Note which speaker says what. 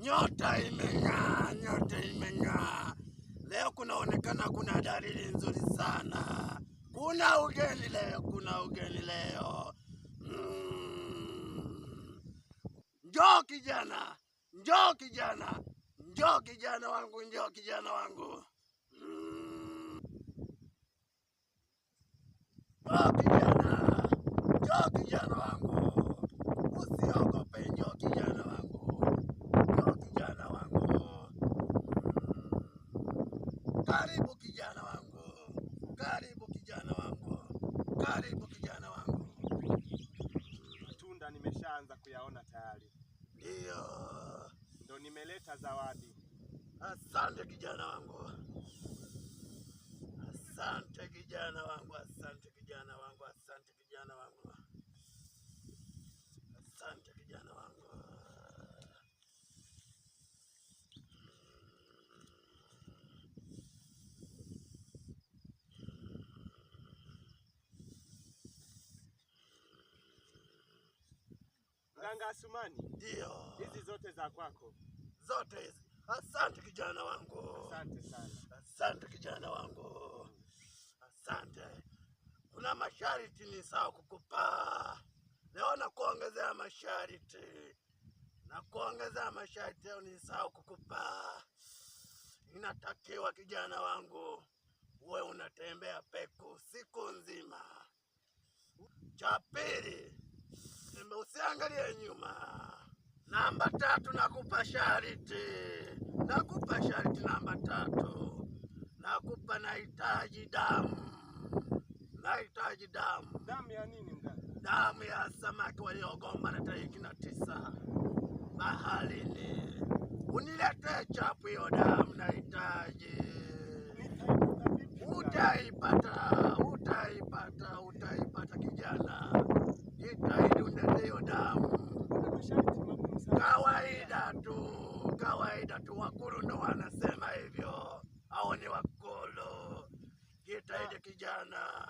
Speaker 1: Nyota imeng'aa, nyota imeng'aa. Leo kunaonekana kuna dalili nzuri sana. Kuna ugeni leo, kuna ugeni leo. Njoo kijana, njoo kijana, njoo kijana wangu, njoo kijana wangu. Njoo kijana, njoo kijana wangu. Usiogope, njoo kijana wangu. Njoo kijana wangu. Karibu kijana wangu. Karibu kijana wangu. Karibu kijana wangu.
Speaker 2: Matunda nimeshaanza kuyaona tayari.
Speaker 1: Ndio.
Speaker 2: Ndo nimeleta zawadi.
Speaker 1: Asante kijana wangu. Asante kijana wangu, asante kijana wangu, asante kijana wangu. Asante kijana wangu.
Speaker 2: Mganga Asumani.
Speaker 1: Ndio.
Speaker 2: Hizi zote za kwako.
Speaker 1: Zote hizi. Asante kijana wangu.
Speaker 2: Asante sana.
Speaker 1: Asante kijana wangu. Asante. Kuna masharti ni sawa kukupa. Leo nakuongezea masharti. Nakuongezea masharti leo ni sawa kukupa. Inatakiwa kijana wangu uwe unatembea peku siku nzima. Cha pili, usiangalie nyuma. Namba 3 nakupa sharti. Nakupa sharti namba 3. Nakupa nahitaji damu. Nahitaji damu.
Speaker 2: Damu ya nini mganga?
Speaker 1: Damu ya samaki waliogombana tarehe 29 baharini. Uniletee chapu hiyo damu nahitaji. Utaipata, utaipata, utaipata kijana. Jitahidi uniletee hiyo damu. Kawaida tu, wakulu ndo wanasema hivyo. Hao ni wakulu. Jitahidi kijana.